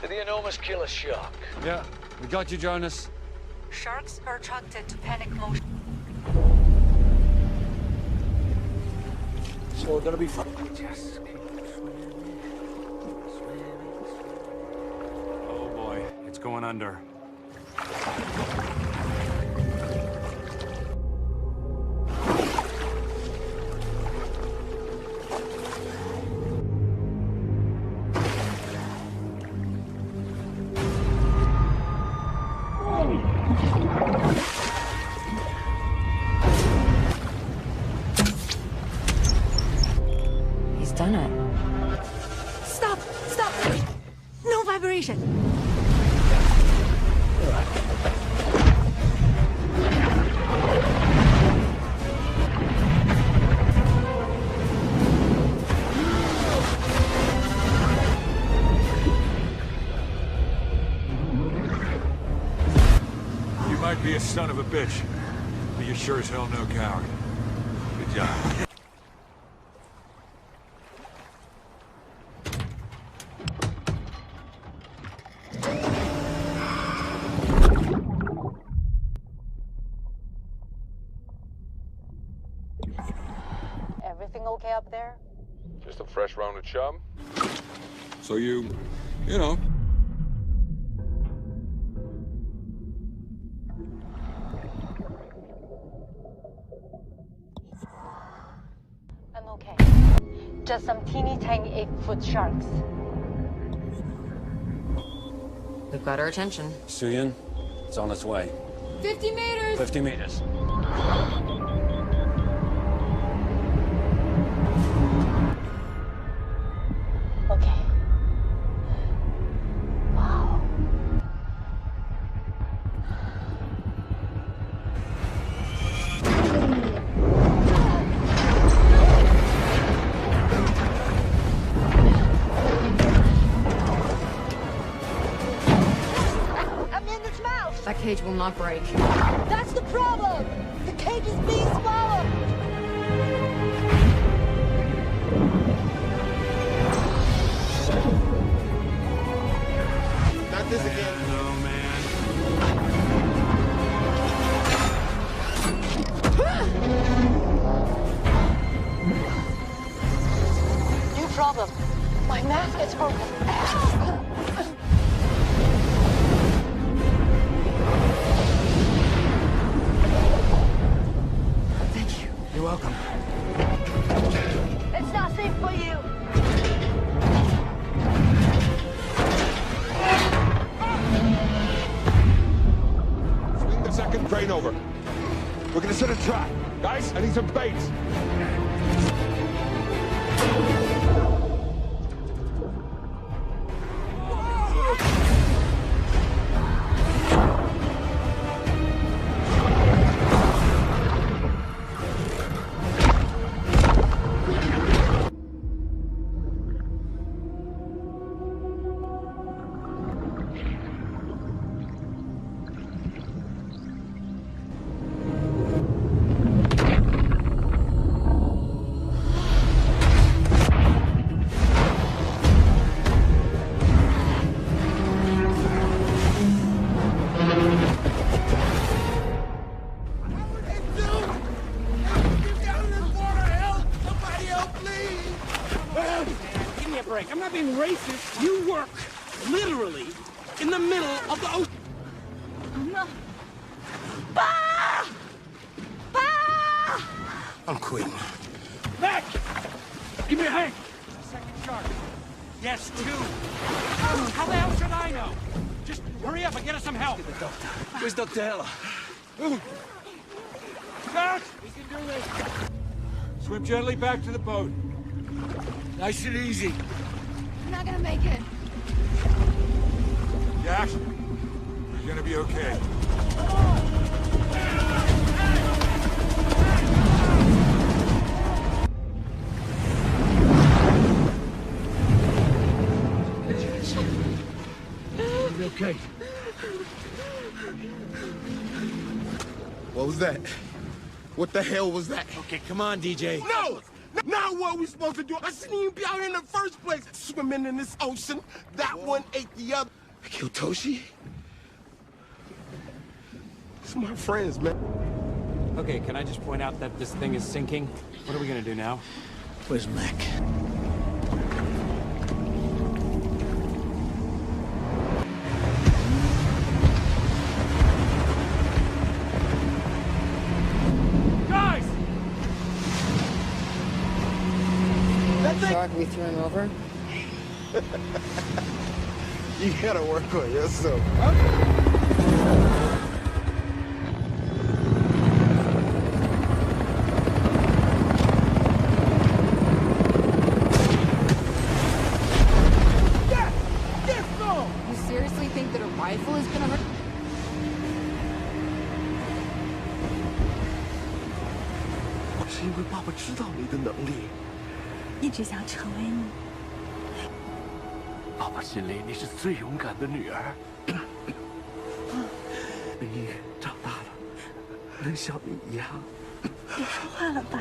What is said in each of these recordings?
to the enormous killer shark. Yeah, we got you, Jonas. Sharks are attracted to panic motion. So we're gonna be fun. Oh boy, it's going under. Done it. Stop! Stop! No vibration! You might be a son of a bitch, but you're sure as hell no coward. Good job. Everything okay up there? Just a fresh round of chum? So you know. I'm okay. Just some teeny tiny 8-foot sharks. We've got our attention. Suyin, it's on its way. 50 meters! 50 meters. Okay. Wow. I'm in its mouth! That cage will not break. That's the problem! The cage is being swallowed! Not this again. No, man. New problem. My mask is broken. Thank you. You're welcome. It's not safe for you. Swing the second crane over. We're gonna set a trap. Guys, I need some bait. I'm not being racist. You work literally in the middle of the ocean. No. Bah! Bah! I'm quitting. Mac! Give me a hand! Second shark. Yes, 2. How the hell should I know? Just hurry up and get us some help. Where's Dr. Heller? Mac! We can do this. Swim gently back to the boat. Nice and easy. I'm not gonna make it. Jack, you're gonna be okay. You'll be okay. What was that? What the hell was that? Okay, come on, DJ. No! Now what are we supposed to do? I shouldn't even be out here in the first place. Swimming in this ocean. That one ate the other. I killed Toshi. It's my friends, man. Okay, can I just point out that this thing is sinking? What are we gonna do now? Where's Mac? Guys! Shark, we threw him over. You gotta work on yourself. You seriously think that a rifle is gonna hurt? 是因为爸爸知道你的能力。一直想成为你。爸爸心里你是最勇敢的女儿。明玉长大了，能像你一样。别说话了，爸。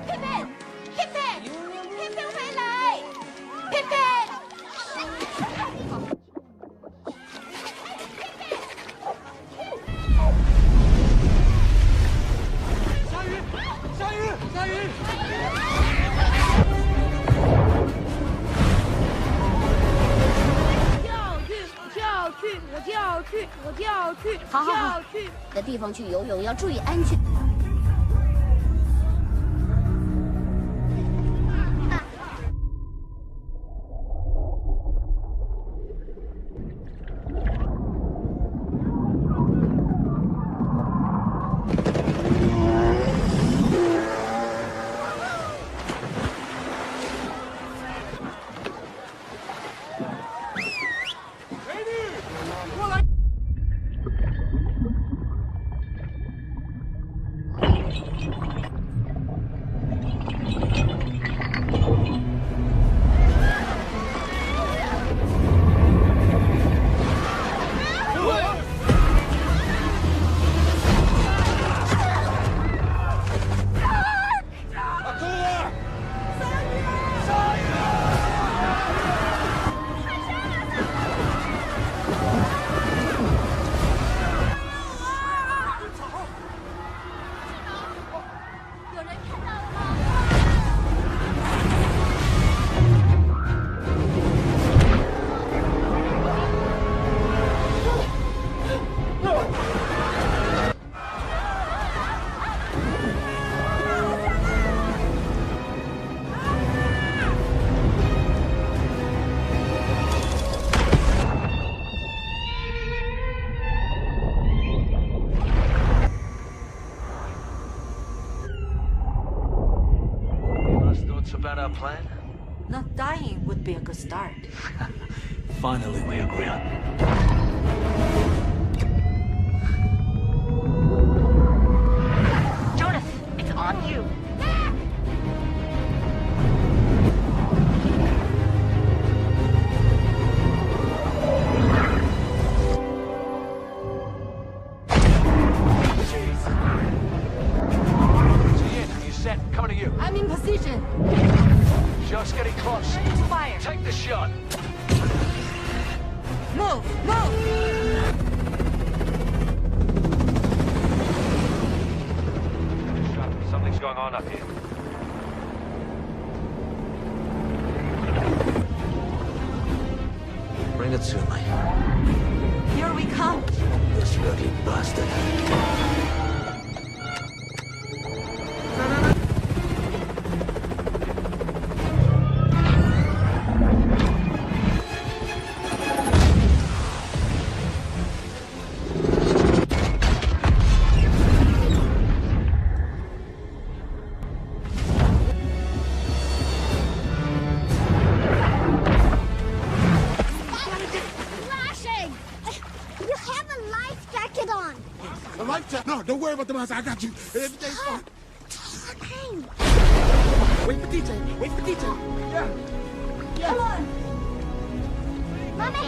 佩佩，佩佩，佩佩回来，佩佩。鲨鱼！我就要去，好，的地方去游泳，要注意安全。About our plan? Not dying would be a good start. Finally, we agree on. Jonas, it's on you. Coming to you. I'm in position. Just getting close. Ready to fire. Take the shot. Move. Something's going on up here. Bring it to me. Here we come. This ugly bastard. No, don't worry about the monster. I got you. Everything's fine. Wait for DJ. Yeah. Come on. Mommy!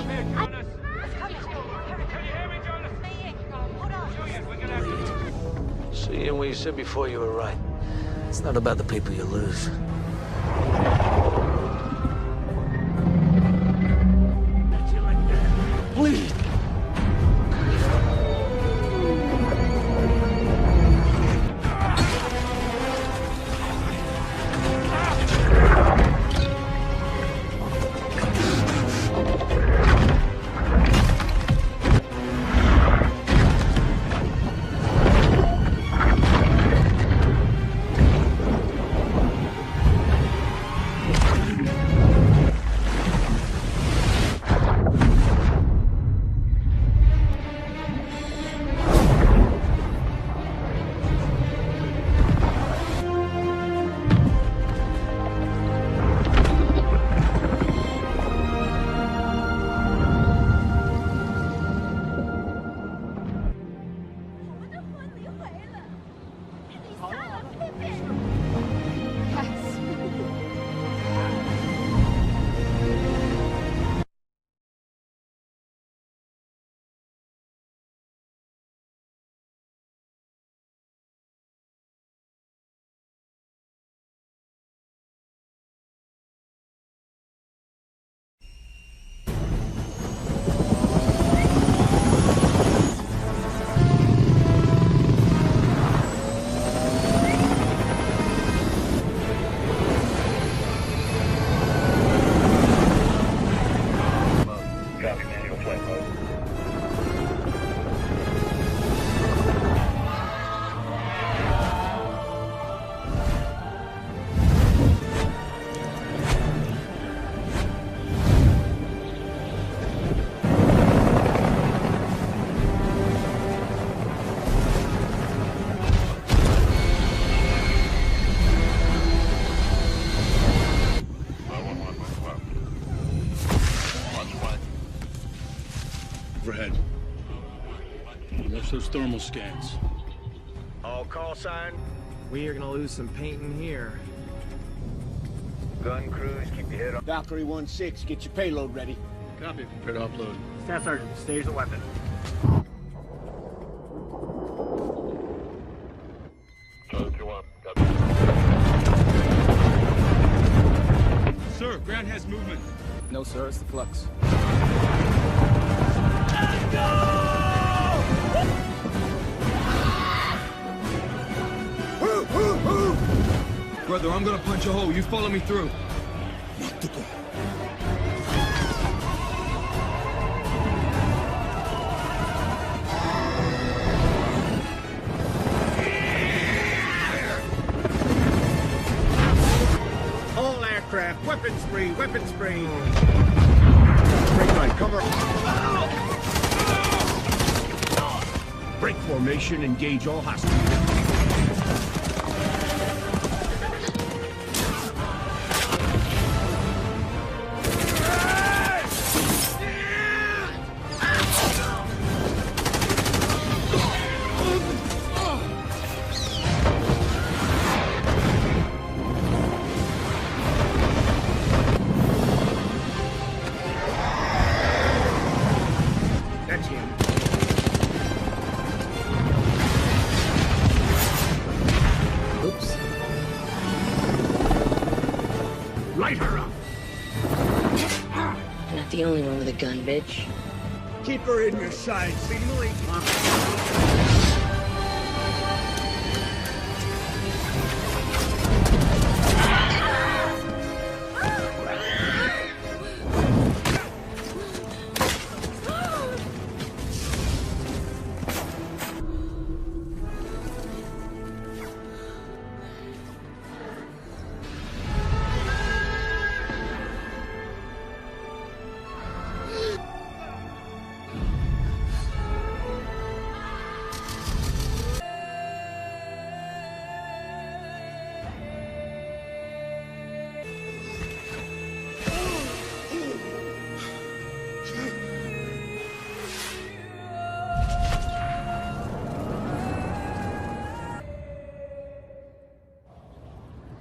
Seeing what you said before, you were right. It's not about the people you lose. Please. Overhead. Watch those thermal scans. All call sign. We are gonna lose some paint in here. Gun crews, keep your head on. Valkyrie 1-6, get your payload ready. Copy. Prepare to upload. Staff Sergeant, stage the weapon. Sir, ground has movement. No, sir, it's the flux. Brother, I'm gonna punch a hole. You follow me through. All aircraft, weapons free, weapons free. Break line, cover. Break formation, engage all hostiles. That's him. Oops. Light her up. I'm not the only one with a gun, bitch. Keep her in your sight. Signal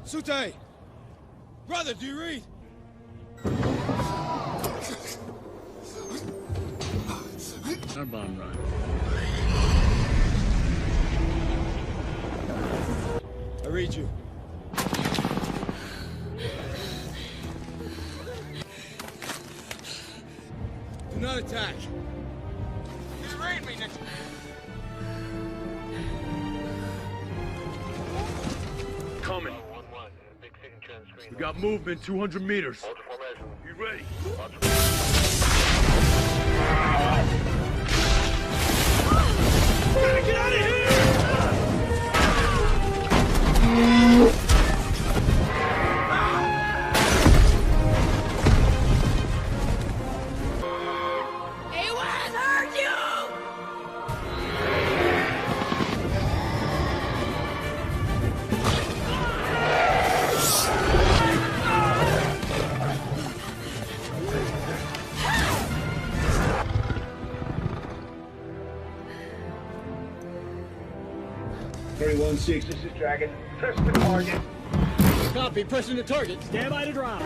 Sute! Brother, do you read? Our bomb run. I read you. Do not attack. He's raiding me, Nick. Coming. We got movement 200 meters. You ready? Gotta get out of here! This is Dragon. Press the target. Copy, pressing the target. Stand by to drop.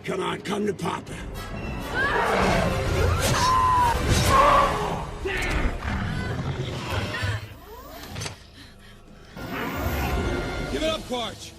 Come on, come to Papa. Give it up, Quarch.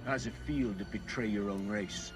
How's it feel to betray your own race?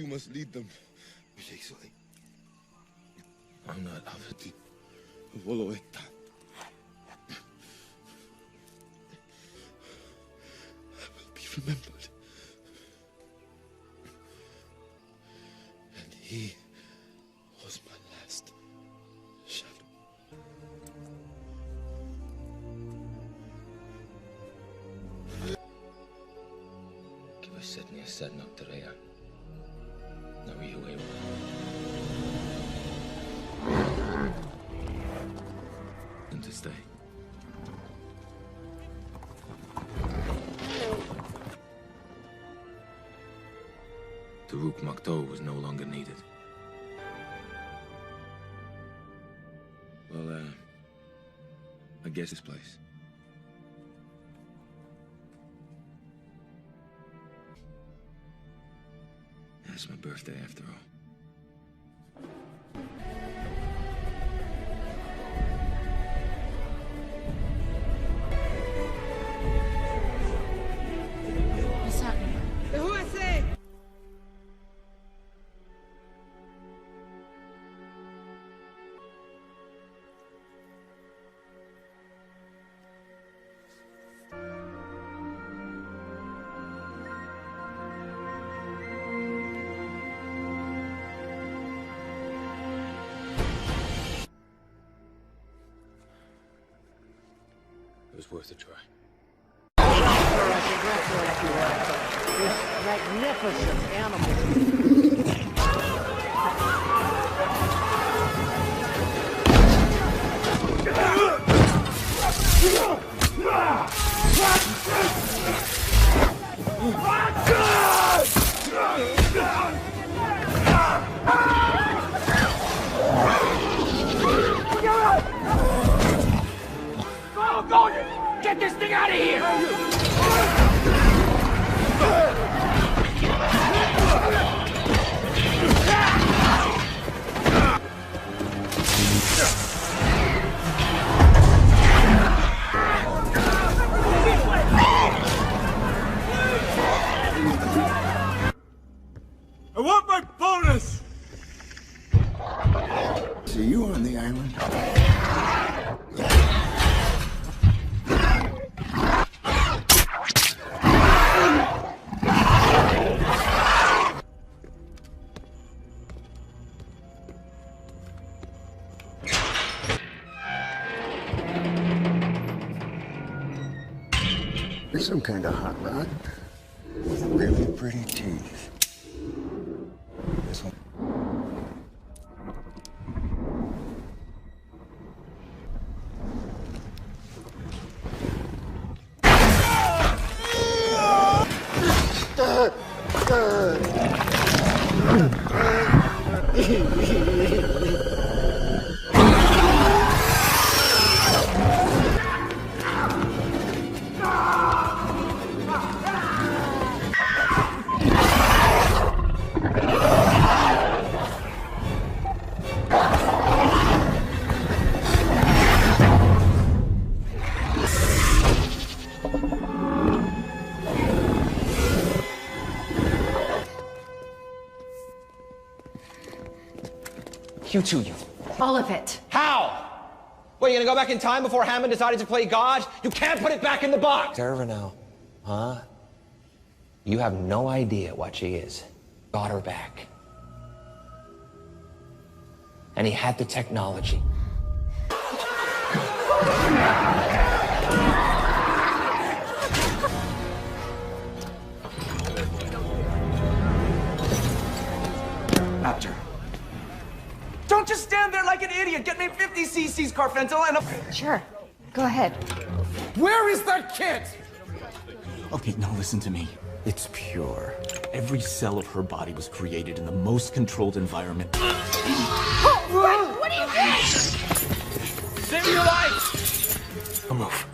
You must lead them. I'm not Avati. Follow it. I will be remembered. And he was my last shadow. Give us Sydney a setting up today. Now are you able? And to stay. Taruk Makto was no longer needed. Well, I guess this place. It's my birthday after all. What's happening? Who I say? It was worth a try. This magnificent animal. Go! Get this thing out of here! I want my bonus! See you on the island. You're some kind of hot rod with really pretty teeth. This one. You too, you. All of it. How? What, you gonna go back in time before Hammond decided to play God? You can't put it back in the box! Tervino, huh? You have no idea what she is. Got her back. And he had the technology. Raptor. Don't just stand there like an idiot. Get me 50 cc's Carfental and a... Sure. Go ahead. Where is that kid? Okay, now listen to me. It's pure. Every cell of her body was created in the most controlled environment. Oh, Frank, what are you doing? Save your life! Don't move.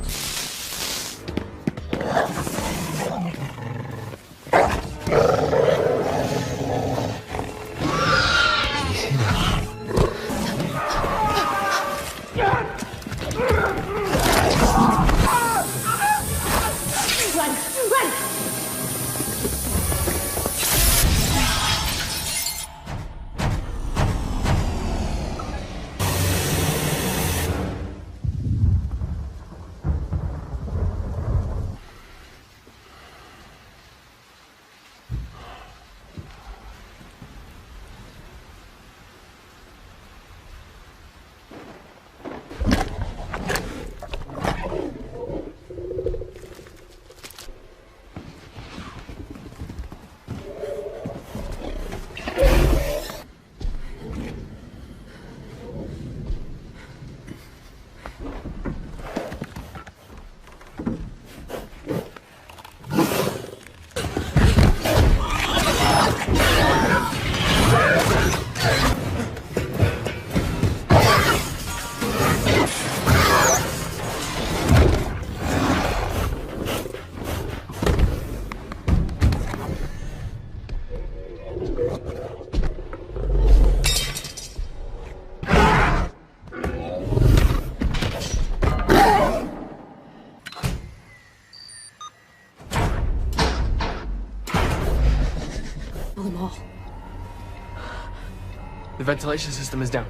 ventilation system is down.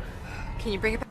Can you bring it back?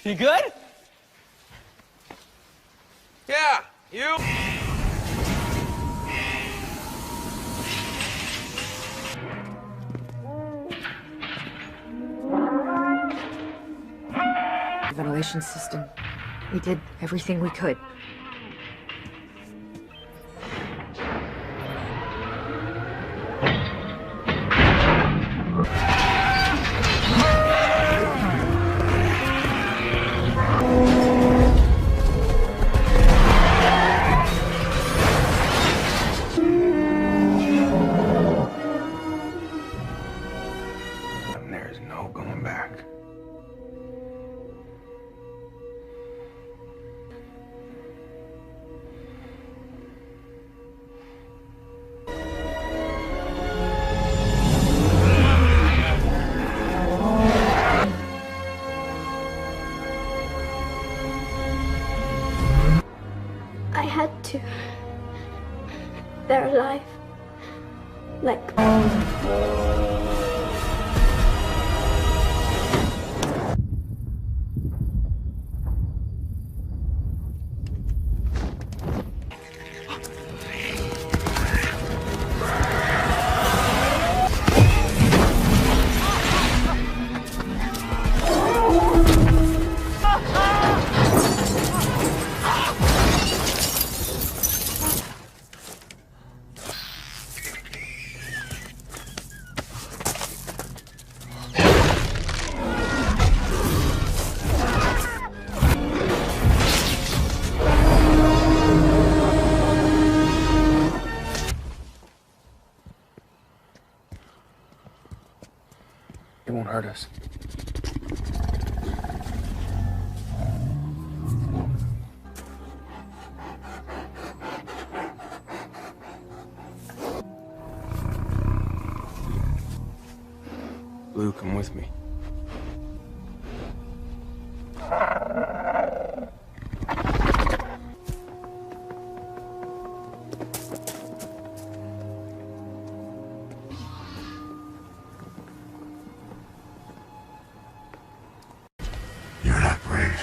You good? Yeah, you? Ventilation system. We did everything we could. There's no going back. I had to. They're alive. Like... He won't hurt us. Blue, come with me. You're not brave.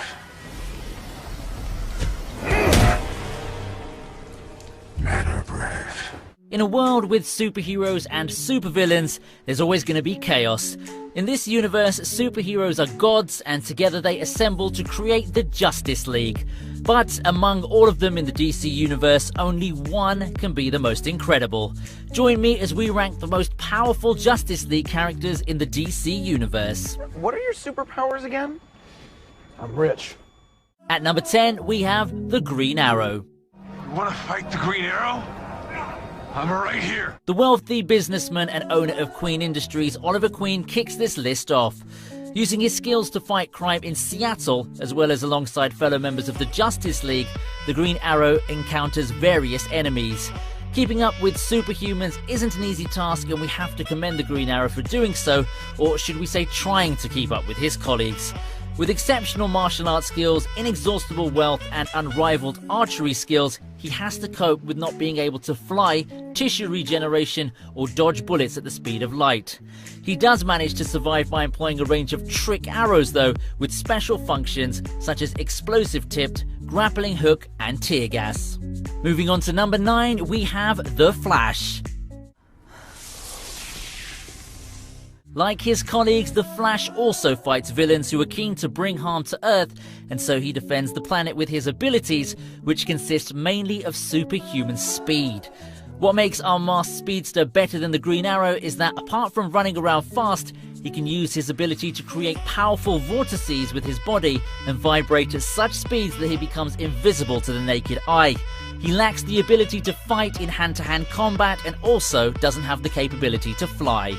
Men are brave. In a world with superheroes and supervillains, there's always going to be chaos. In this universe, superheroes are gods, and together they assemble to create the Justice League. But among all of them in the DC universe, only one can be the most incredible. Join me as we rank the most powerful Justice League characters in the DC universe. What are your superpowers again? I'm rich. At number 10, we have the Green Arrow. You want to fight the Green Arrow? I'm right here. The wealthy businessman and owner of Queen Industries, Oliver Queen, kicks this list off. Using his skills to fight crime in Seattle, as well as alongside fellow members of the Justice League, the Green Arrow encounters various enemies. Keeping up with superhumans isn't an easy task, and we have to commend the Green Arrow for doing so, or should we say trying to keep up with his colleagues. With exceptional martial arts skills, inexhaustible wealth, and unrivaled archery skills, he has to cope with not being able to fly, tissue regeneration, or dodge bullets at the speed of light. He does manage to survive by employing a range of trick arrows though, with special functions such as explosive tipped, grappling hook, and tear gas. Moving on to number 9, we have The Flash. Like his colleagues, the Flash also fights villains who are keen to bring harm to Earth, and so he defends the planet with his abilities, which consist mainly of superhuman speed. What makes our masked speedster better than the Green Arrow is that apart from running around fast, he can use his ability to create powerful vortices with his body and vibrate at such speeds that he becomes invisible to the naked eye. He lacks the ability to fight in hand-to-hand combat and also doesn't have the capability to fly.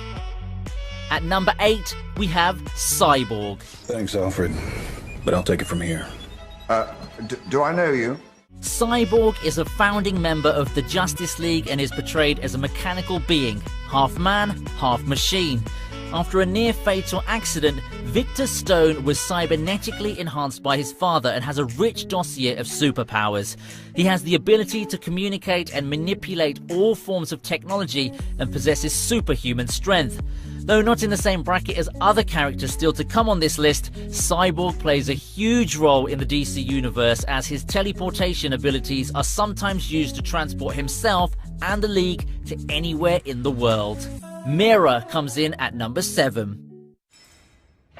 At number 8, we have Cyborg. Thanks, Alfred. But I'll take it from here. Do I know you? Cyborg is a founding member of the Justice League and is portrayed as a mechanical being, half man, half machine. After a near-fatal accident, Victor Stone was cybernetically enhanced by his father and has a rich dossier of superpowers. He has the ability to communicate and manipulate all forms of technology and possesses superhuman strength. Though not in the same bracket as other characters still to come on this list, Cyborg plays a huge role in the DC universe as his teleportation abilities are sometimes used to transport himself and the League to anywhere in the world. Mira comes in at number 7.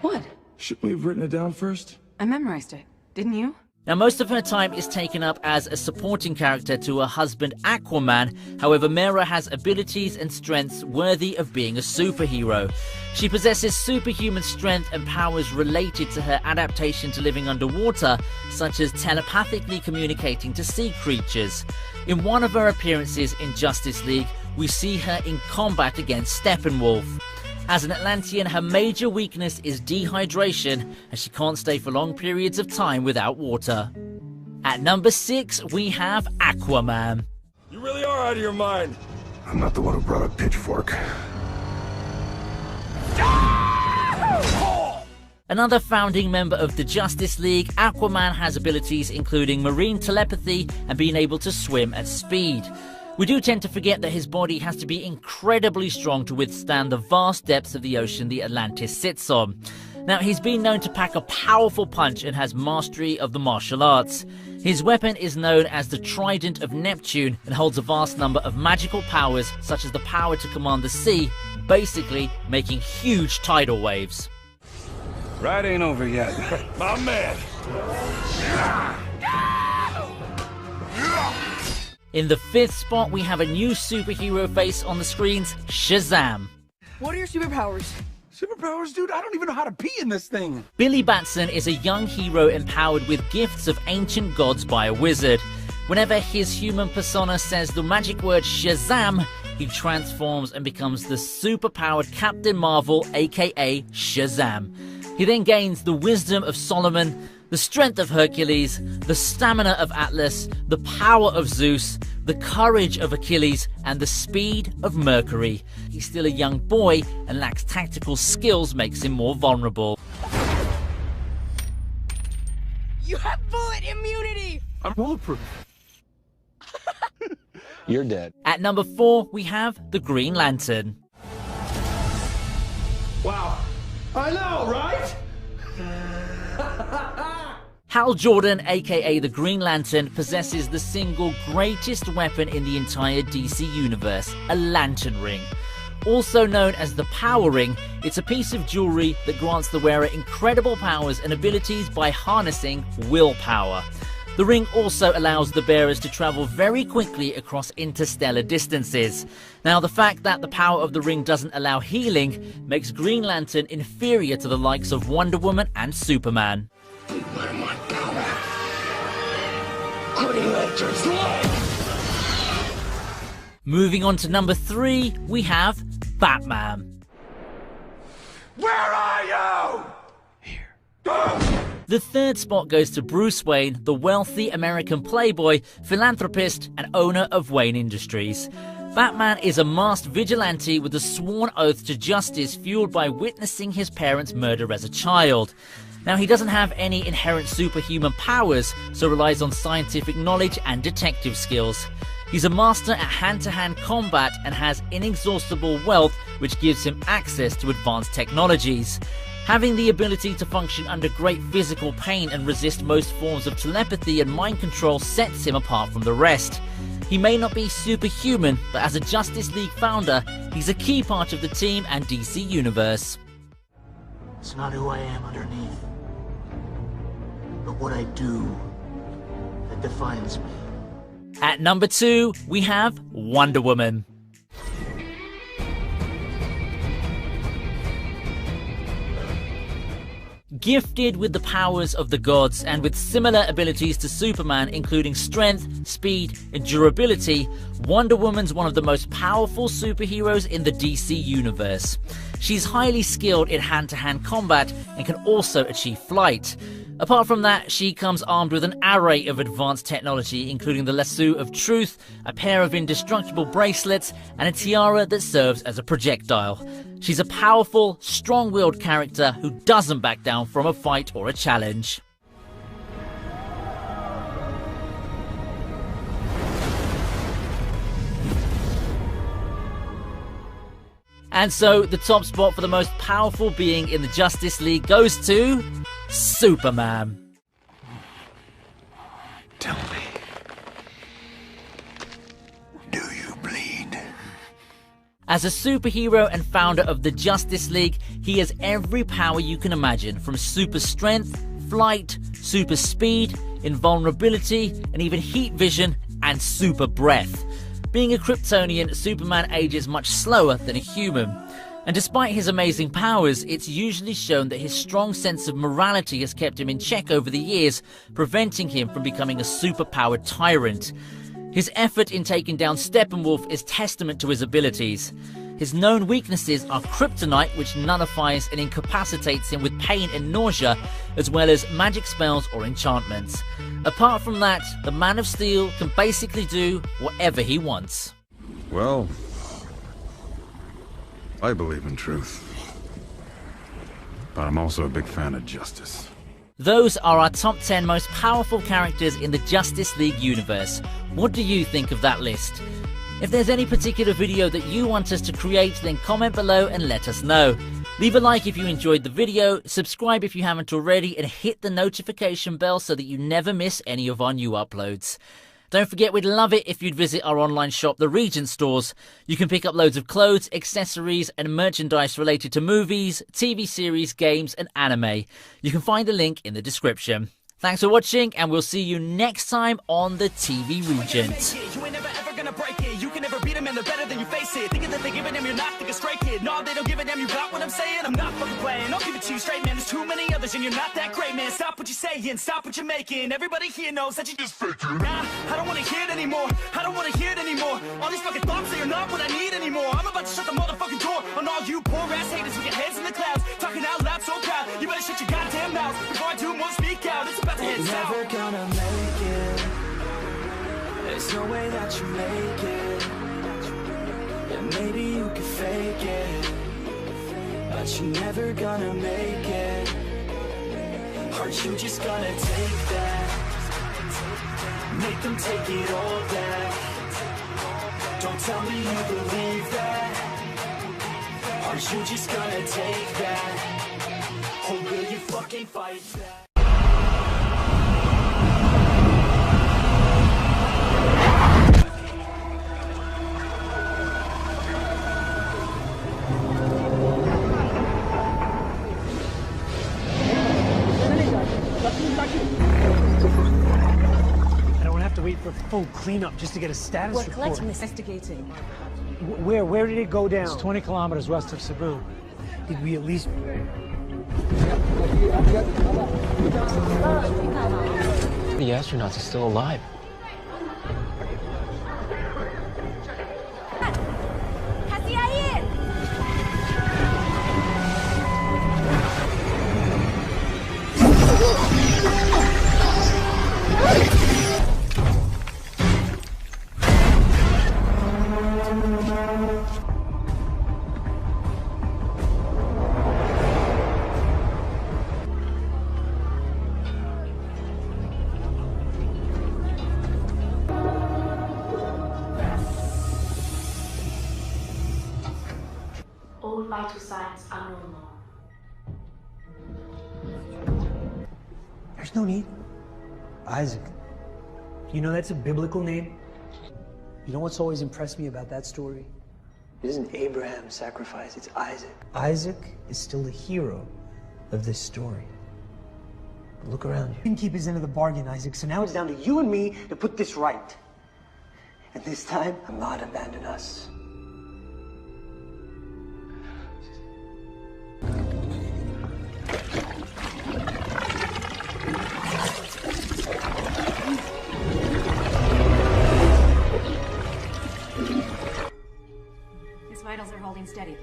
What? Should we have written it down first? I memorized it. Didn't you? Now, most of her time is taken up as a supporting character to her husband Aquaman. However, Mera has abilities and strengths worthy of being a superhero. She possesses superhuman strength and powers related to her adaptation to living underwater, such as telepathically communicating to sea creatures. In one of her appearances in Justice League, we see her in combat against Steppenwolf. As an Atlantean, her major weakness is dehydration, as she can't stay for long periods of time without water. At number 6, we have Aquaman. You really are out of your mind. I'm not the one who brought a pitchfork. Another founding member of the Justice League, Aquaman has abilities including marine telepathy and being able to swim at speed. We do tend to forget that his body has to be incredibly strong to withstand the vast depths of the ocean the Atlantis sits on. Now, he's been known to pack a powerful punch and has mastery of the martial arts. His weapon is known as the Trident of Neptune and holds a vast number of magical powers, such as the power to command the sea, basically making huge tidal waves. Ride ain't over yet. My man. In the 5th spot, we have a new superhero face on the screens, Shazam. What are your superpowers? Superpowers, dude? I don't even know how to pee in this thing. Billy Batson is a young hero empowered with gifts of ancient gods by a wizard. Whenever his human persona says the magic word Shazam, he transforms and becomes the super-powered Captain Marvel, aka Shazam. He then gains the wisdom of Solomon, the strength of Hercules, the stamina of Atlas, the power of Zeus, the courage of Achilles, and the speed of Mercury. He's still a young boy and lacks tactical skills, makes him more vulnerable. You have bullet immunity! I'm bulletproof. You're dead. At number 4, we have the Green Lantern. Wow. I know, right? Hal Jordan, aka the Green Lantern, possesses the single greatest weapon in the entire DC universe, a lantern ring. Also known as the Power Ring, it's a piece of jewelry that grants the wearer incredible powers and abilities by harnessing willpower. The ring also allows the bearers to travel very quickly across interstellar distances. Now, the fact that the power of the ring doesn't allow healing makes Green Lantern inferior to the likes of Wonder Woman and Superman. Where my power? Green Lantern's life! Moving on to number 3, we have Batman. Where are you? The third spot goes to Bruce Wayne, the wealthy American playboy, philanthropist, and owner of Wayne Industries. Batman is a masked vigilante with a sworn oath to justice fueled by witnessing his parents' murder as a child. Now, he doesn't have any inherent superhuman powers, so relies on scientific knowledge and detective skills. He's a master at hand-to-hand combat and has inexhaustible wealth, which gives him access to advanced technologies. Having the ability to function under great physical pain and resist most forms of telepathy and mind control sets him apart from the rest. He may not be superhuman, but as a Justice League founder, he's a key part of the team and DC Universe. It's not who I am underneath, but what I do that defines me. At number 2, we have Wonder Woman. Gifted with the powers of the gods and with similar abilities to Superman, including strength, speed, and durability, Wonder Woman's one of the most powerful superheroes in the DC universe. She's highly skilled in hand-to-hand combat and can also achieve flight. Apart from that, she comes armed with an array of advanced technology, including the lasso of truth, a pair of indestructible bracelets, and a tiara that serves as a projectile. She's a powerful, strong-willed character who doesn't back down from a fight or a challenge. And so, the top spot for the most powerful being in the Justice League goes to Superman. Tell me, do you bleed? As a superhero and founder of the Justice League, he has every power you can imagine, from super strength, flight, super speed, invulnerability, and even heat vision and super breath. Being a Kryptonian, Superman ages much slower than a human. And despite his amazing powers, it's usually shown that his strong sense of morality has kept him in check over the years, preventing him from becoming a superpowered tyrant. His effort in taking down Steppenwolf is testament to his abilities. His known weaknesses are kryptonite, which nullifies and incapacitates him with pain and nausea, as well as magic spells or enchantments. Apart from that, the Man of Steel can basically do whatever he wants. Well, I believe in truth, but I'm also a big fan of justice. Those are our top 10 most powerful characters in the Justice League universe. What do you think of that list? If there's any particular video that you want us to create, then comment below and let us know. Leave a like if you enjoyed the video, subscribe if you haven't already, and hit the notification bell so that you never miss any of our new uploads. Don't forget, we'd love it if you'd visit our online shop, the Regent Stores. You can pick up loads of clothes, accessories, and merchandise related to movies, TV series, games, and anime. You can find the link in the description. Thanks for watching, and we'll see you next time on the TV Regent. You can never beat them and they're better than you face it. Thinking that they're giving them, you're not, think a straight kid. No, they don't give a damn, you got what I'm saying? I'm not fucking playing, I'll give it to you straight, man. There's too many other television. You're not that great, man. Stop what you're saying, stop what you're making. Everybody here knows that you just faking. Nah, I don't wanna hear it anymore. I don't wanna hear it anymore. All these fucking thoughts, they are not what I need anymore. I'm about to shut the motherfucking door on all you poor ass haters with your heads in the clouds, talking out loud so proud. You better shut your goddamn mouth before I do more speak out. It's about to head south. You're never gonna make it. There's no way that you make it. Yeah, maybe you can fake it, but you're never gonna make it. Aren't you just gonna take that? Make them take it all back. Don't tell me you believe that. Aren't you just gonna take that? Or will you fucking fight back? I don't have to wait for full cleanup just to get a status report. We're collecting, investigating. Where did it go down? It's 20 kilometers west of Cebu. Did we at least... The astronauts are still alive. All vital signs are normal. There's no need. Isaac. You know that's a biblical name? You know what's always impressed me about that story? It isn't Abraham's sacrifice, it's Isaac. Isaac is still the hero of this story. But look around you. He didn't keep his end of the bargain, Isaac, so now it's down to you and me to put this right. And this time, Allah abandoned us. His vitals are holding steady.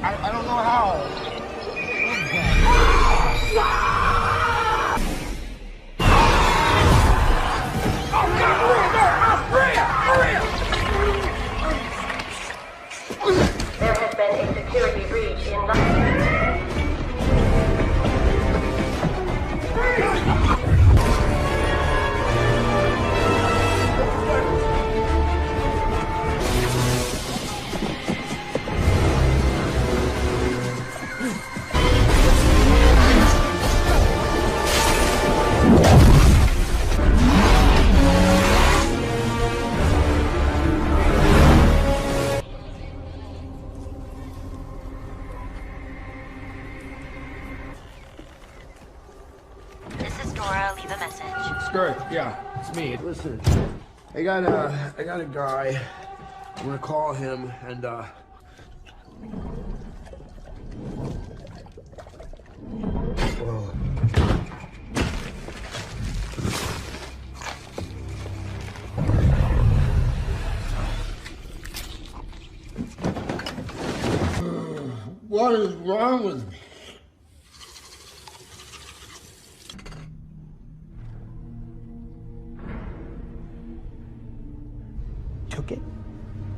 I don't know how. There has been a security breach in London. Leave a message. Skirt, yeah, it's me. Listen, I got a guy. I'm gonna call him and whoa. What is wrong with me?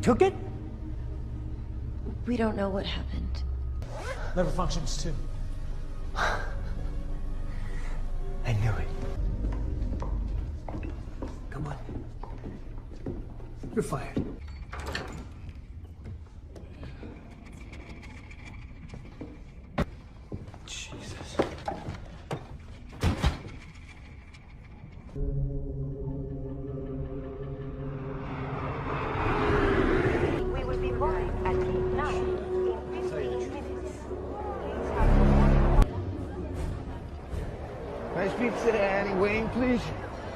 Took it? We don't know what happened. Liver functions too. I knew it. Come on. You're fired. Jesus. We will be moving at gate 9 in 15 minutes. Nice pizza there, Annie. Waiting, please.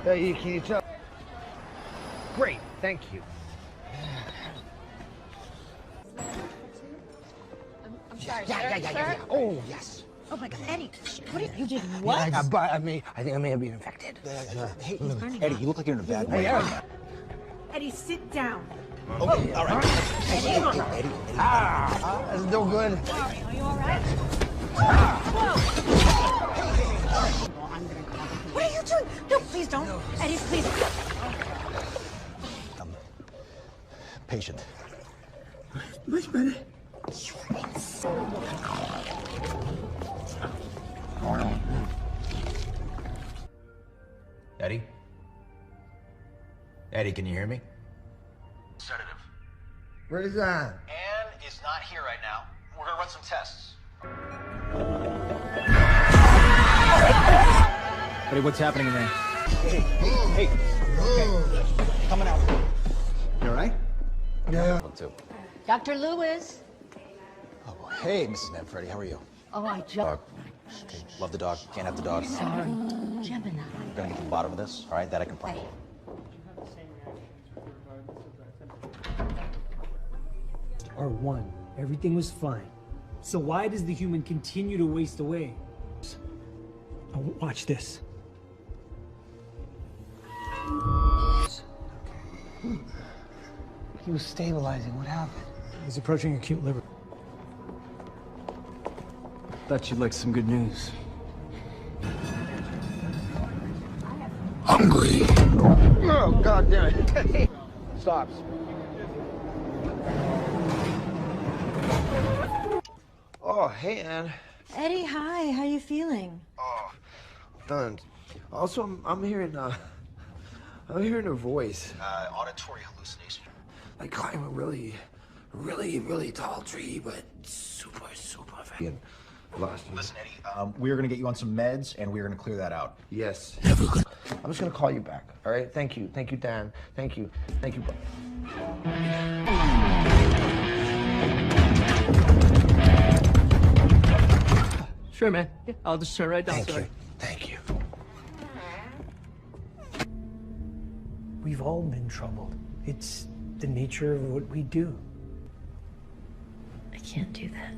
Can you tell? Great, thank you. I'm sorry, Yeah. Oh, yes. Oh my God, Eddie, what did you did? What? I think I may have been infected. Hey, Eddie, you look like you're in a bad way. Eddie, sit down. Okay, all right. Eddie. That's no good. Sorry, are you all right? What are you doing? No, please don't. Eddie, please. Patient. Much better. Eddie? Eddie, can you hear me? Sedative. Where is that? Anne is not here right now. We're gonna run some tests. Eddie, what's happening in there? Hey. Okay. Coming out. You all right? Yeah. Too. Dr. Lewis. Oh, hey, Mrs. Manfredi, how are you? Oh, I just... Dog. Okay. Love the dog. Can't have the dog. Sorry. Gemini. We're gonna get to the bottom of this, all right? That I can promise. R1. Everything was fine. So why does the human continue to waste away? Oh, watch this. He was stabilizing. What happened? He's approaching acute liver. Thought you'd like some good news. Hungry. Oh, God damn it. Stops. Oh, hey, Anne. Eddie, hi. How you feeling? Oh, done. Also, I'm hearing a voice. Auditory hallucination. Like climb a really tall tree, but super fast. Lost you. Listen, Eddie, we're gonna get you on some meds, and we're gonna clear that out. Yes. I'm just gonna call you back. All right. Thank you, Dan. Thank you. Sure, man. Yeah, I'll just turn right down. Thank you. We've all been troubled. It's the nature of what we do. I can't do that.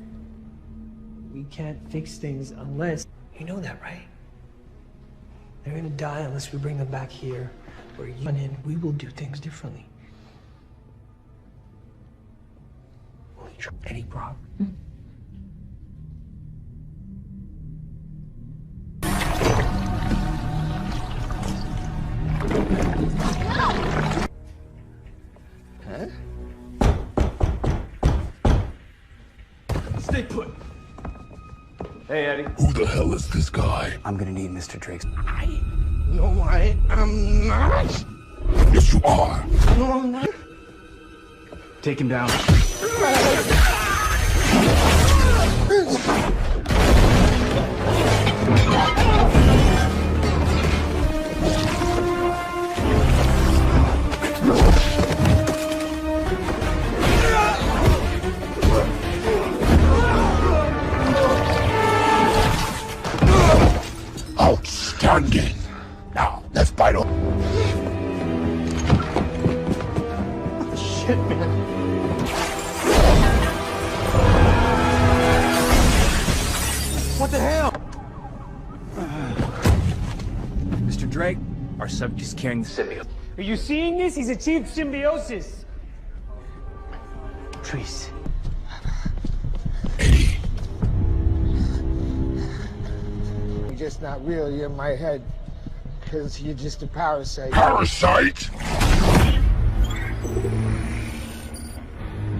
We can't fix things unless... You know that, right? They're gonna die unless we bring them back here. Where you and in, we will do things differently. Eddie Brock. Huh? Stay put. Hey, Eddie. Who the hell is this guy? I'm gonna need Mr. Drake's. No, I am not. Yes, you are. No, I'm not. Take him down. Outstanding. Now, let's bite off. Shit, man. What the hell? Mr. Drake, our subject is carrying the symbiote. Are you seeing this? He's achieved symbiosis. Trees. Eddie. You're just not real. You're in my head. Because you're just a parasite. Parasite?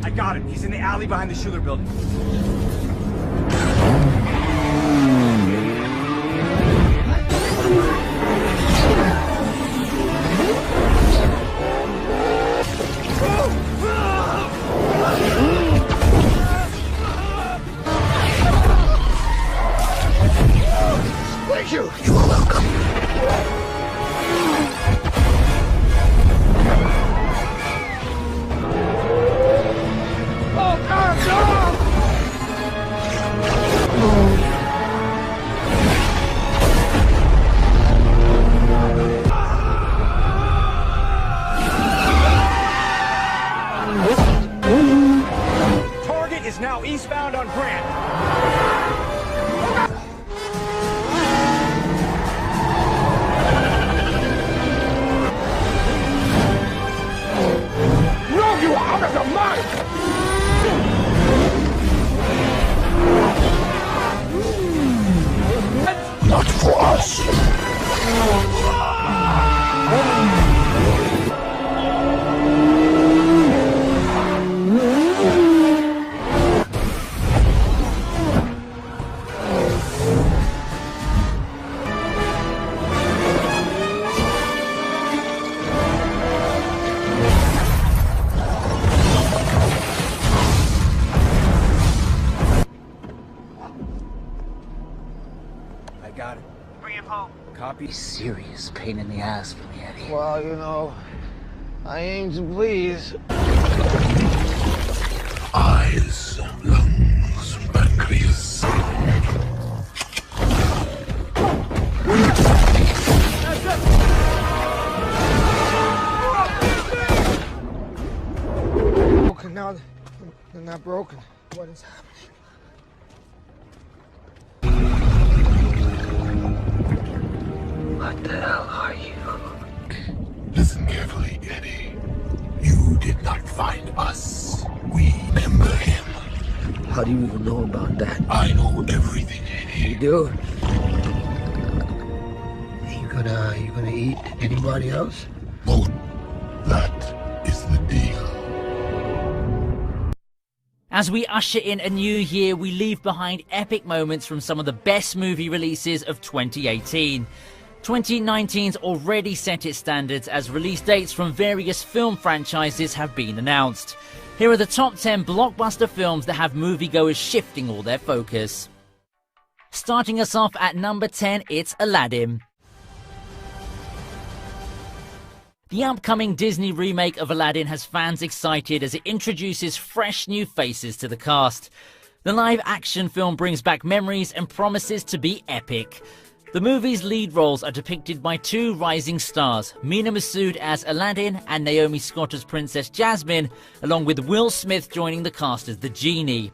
I got him. He's in the alley behind the Schuler building. What? Thank you! You are welcome. Oh, God, no! Target is now eastbound on Grant. No, you are out of your mind! Not for us. I got it. Bring him home. Copy. Serious pain in the ass for me, Eddie. Well, you know, I aim to please. Eyes, lungs, pancreas. Okay, now they're not broken. What is happening? What the hell are you? Listen carefully, Eddie. You did not find us. We remember him. How do you even know about that? I know everything, Eddie. You do? You gonna eat anybody else? Oh, that is the deal. As we usher in a new year, we leave behind epic moments from some of the best movie releases of 2018. 2019's already set its standards as release dates from various film franchises have been announced. Here are the top 10 blockbuster films that have moviegoers shifting all their focus. Starting us off at number 10, it's Aladdin. The upcoming Disney remake of Aladdin has fans excited as it introduces fresh new faces to the cast. The live-action film brings back memories and promises to be epic. The movie's lead roles are depicted by two rising stars, Mina Massoud as Aladdin and Naomi Scott as Princess Jasmine, along with Will Smith joining the cast as the Genie.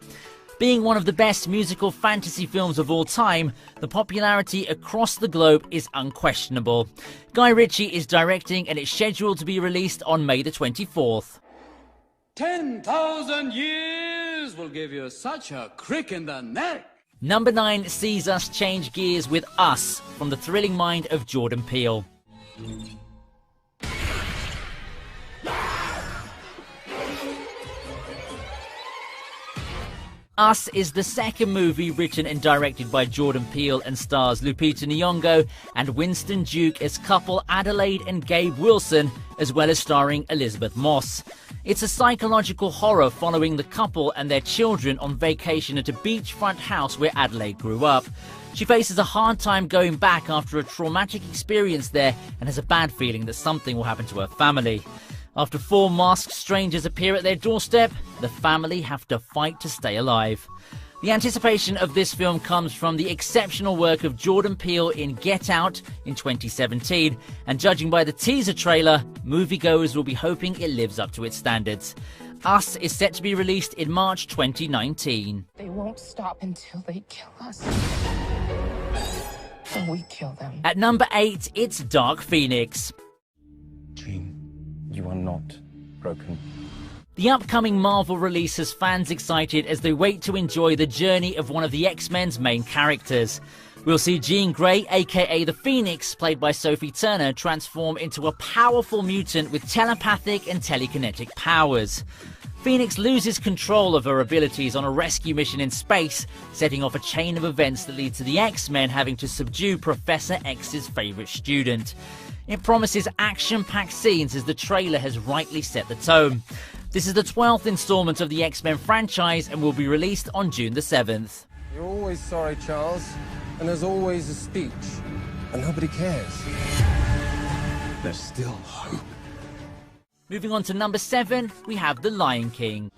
Being one of the best musical fantasy films of all time, the popularity across the globe is unquestionable. Guy Ritchie is directing and it's scheduled to be released on May the 24th. 10,000 years will give you such a crick in the neck. Number 9 sees us change gears with Us, from the thrilling mind of Jordan Peele. Us is the second movie written and directed by Jordan Peele and stars Lupita Nyong'o and Winston Duke as couple Adelaide and Gabe Wilson, as well as starring Elizabeth Moss. It's a psychological horror following the couple and their children on vacation at a beachfront house where Adelaide grew up. She faces a hard time going back after a traumatic experience there and has a bad feeling that something will happen to her family. After 4 masked strangers appear at their doorstep, the family have to fight to stay alive. The anticipation of this film comes from the exceptional work of Jordan Peele in Get Out in 2017, and judging by the teaser trailer, moviegoers will be hoping it lives up to its standards. Us is set to be released in March 2019. They won't stop until they kill us. Or we kill them. At number 8, it's Dark Phoenix. You are not broken. The upcoming Marvel release has fans excited as they wait to enjoy the journey of one of the X-Men's main characters. We'll see Jean Grey, aka the Phoenix, played by Sophie Turner, transform into a powerful mutant with telepathic and telekinetic powers. Phoenix loses control of her abilities on a rescue mission in space, setting off a chain of events that lead to the X-Men having to subdue Professor X's favourite student. It promises action-packed scenes as the trailer has rightly set the tone. This is the 12th installment of the X-Men franchise and will be released on June the 7th. You're always sorry, Charles. And there's always a speech, and nobody cares. There's still hope. Moving on to number 7, we have The Lion King.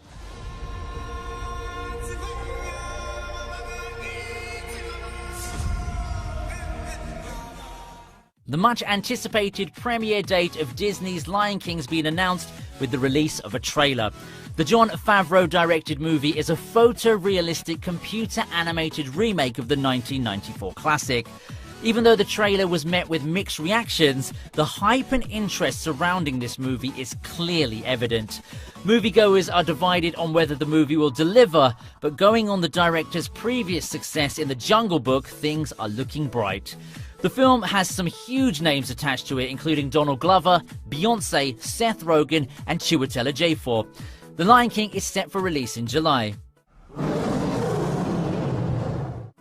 The much anticipated premiere date of Disney's Lion King's been announced with the release of a trailer. The Jon Favreau directed movie is a photorealistic computer animated remake of the 1994 classic. Even though the trailer was met with mixed reactions, the hype and interest surrounding this movie is clearly evident. Moviegoers are divided on whether the movie will deliver, but going on the director's previous success in The Jungle Book, things are looking bright. The film has some huge names attached to it, including Donald Glover, Beyoncé, Seth Rogen, and Chiwetel Ejiofor. The Lion King is set for release in July.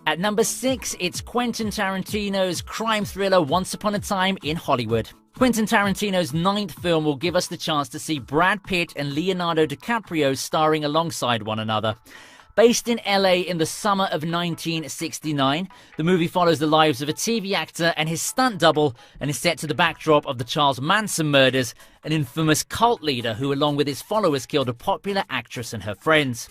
At number 6, it's Quentin Tarantino's crime thriller Once Upon a Time in Hollywood. Quentin Tarantino's 9th film will give us the chance to see Brad Pitt and Leonardo DiCaprio starring alongside one another. Based in LA in the summer of 1969, the movie follows the lives of a TV actor and his stunt double and is set to the backdrop of the Charles Manson murders, an infamous cult leader who along with his followers killed a popular actress and her friends.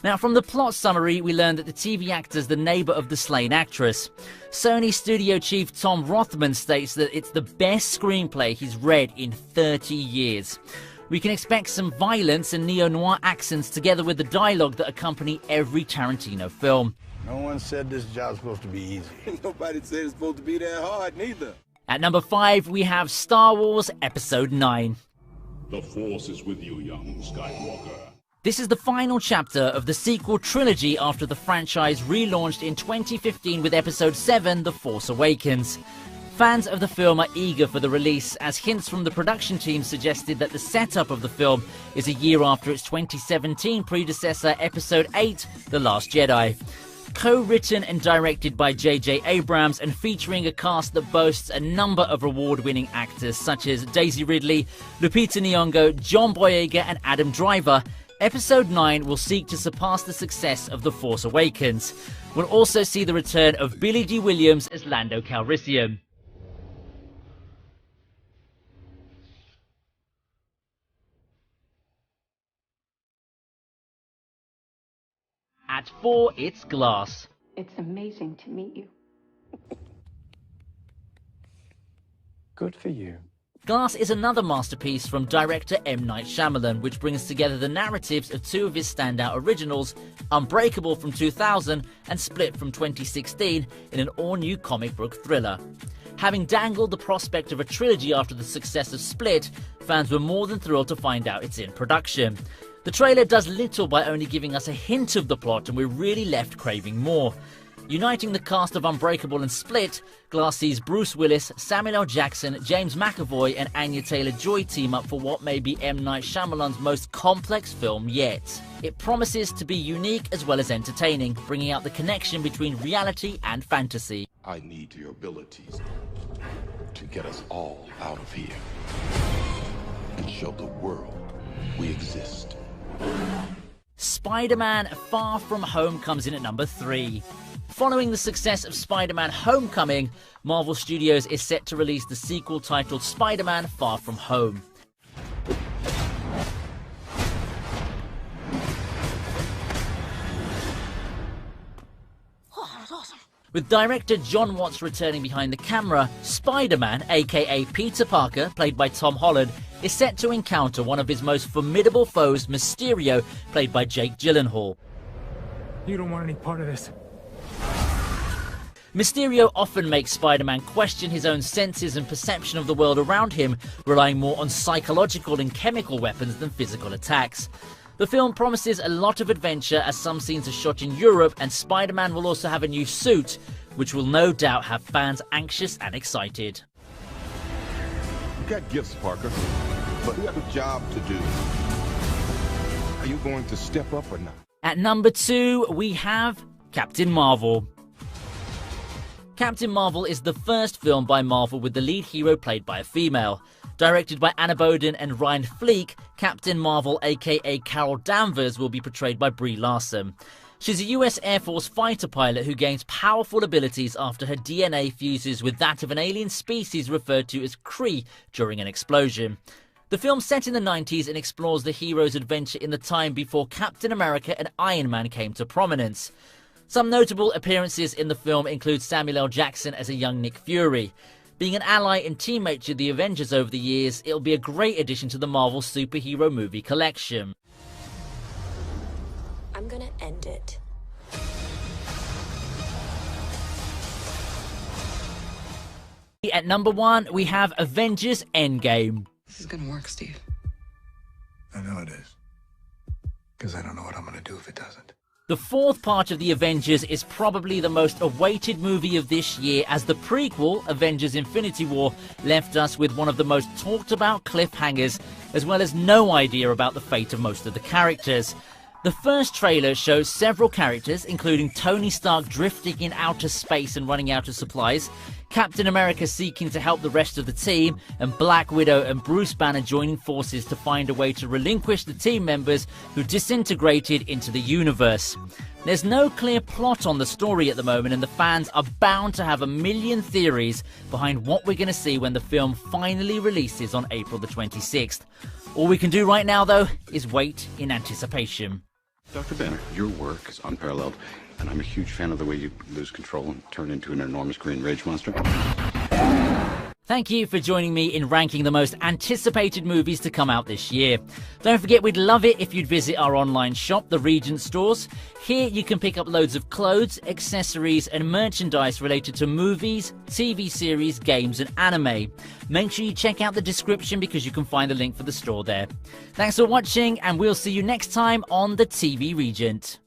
Now, from the plot summary, we learn that the TV actor is the neighbor of the slain actress. Sony studio chief Tom Rothman states that it's the best screenplay he's read in 30 years. We can expect some violence and neo-noir accents together with the dialogue that accompany every Tarantino film. No one said this job's supposed to be easy. Nobody said it's supposed to be that hard, neither. At number 5, we have Star Wars Episode 9. The Force is with you, young Skywalker. This is the final chapter of the sequel trilogy after the franchise relaunched in 2015 with Episode 7, The Force Awakens. Fans of the film are eager for the release, as hints from the production team suggested that the setup of the film is a year after its 2017 predecessor, Episode 8, The Last Jedi. Co-written and directed by J.J. Abrams and featuring a cast that boasts a number of award-winning actors such as Daisy Ridley, Lupita Nyong'o, John Boyega and Adam Driver, Episode 9 will seek to surpass the success of The Force Awakens. We'll also see the return of Billy D. Williams as Lando Calrissian. At 4, it's Glass. It's amazing to meet you. Good for you. Glass is another masterpiece from director M. Night Shyamalan, which brings together the narratives of 2 of his standout originals, Unbreakable from 2000 and Split from 2016, in an all-new comic book thriller. Having dangled the prospect of a trilogy after the success of Split, fans were more than thrilled to find out it's in production. The trailer does little by only giving us a hint of the plot, and we're really left craving more. Uniting the cast of Unbreakable and Split, Glass sees Bruce Willis, Samuel L. Jackson, James McAvoy and Anya Taylor-Joy team up for what may be M. Night Shyamalan's most complex film yet. It promises to be unique as well as entertaining, bringing out the connection between reality and fantasy. I need your abilities to get us all out of here and show the world we exist. Spider-Man Far From Home comes in at number 3. Following the success of Spider-Man Homecoming, Marvel Studios is set to release the sequel titled Spider-Man Far From Home. Oh, that was awesome. With director John Watts returning behind the camera, Spider-Man, aka Peter Parker, played by Tom Holland, is set to encounter one of his most formidable foes, Mysterio, played by Jake Gyllenhaal. You don't want any part of this. Mysterio often makes Spider-Man question his own senses and perception of the world around him, relying more on psychological and chemical weapons than physical attacks. The film promises a lot of adventure as some scenes are shot in Europe, and Spider-Man will also have a new suit, which will no doubt have fans anxious and excited. You got gifts, Parker, but you have a job to do. Are you going to step up or not? At number 2, we have Captain Marvel. Captain Marvel is the first film by Marvel with the lead hero played by a female. Directed by Anna Boden and Ryan Fleek, Captain Marvel aka Carol Danvers will be portrayed by Brie Larson. She's a US Air Force fighter pilot who gains powerful abilities after her DNA fuses with that of an alien species referred to as Kree during an explosion. The film's set in the 90s and explores the hero's adventure in the time before Captain America and Iron Man came to prominence. Some notable appearances in the film include Samuel L. Jackson as a young Nick Fury. Being an ally and teammate to the Avengers over the years, it'll be a great addition to the Marvel superhero movie collection. I'm gonna end it. At number 1, we have Avengers Endgame. This is gonna work, Steve. I know it is. Because I don't know what I'm gonna do if it doesn't. The fourth part of the Avengers is probably the most awaited movie of this year, as the prequel, Avengers Infinity War, left us with one of the most talked about cliffhangers, as well as no idea about the fate of most of the characters. The first trailer shows several characters, including Tony Stark drifting in outer space and running out of supplies, Captain America seeking to help the rest of the team, and Black Widow and Bruce Banner joining forces to find a way to relinquish the team members who disintegrated into the universe. There's no clear plot on the story at the moment, and the fans are bound to have a million theories behind what we're going to see when the film finally releases on April the 26th. All we can do right now, though, is wait in anticipation. Dr. Banner, your work is unparalleled, and I'm a huge fan of the way you lose control and turn into an enormous green rage monster. Thank you for joining me in ranking the most anticipated movies to come out this year. Don't forget, we'd love it if you'd visit our online shop, the Regent Stores. Here you can pick up loads of clothes, accessories and merchandise related to movies, TV series, games and anime. Make sure you check out the description because you can find the link for the store there. Thanks for watching, and we'll see you next time on the TV Regent.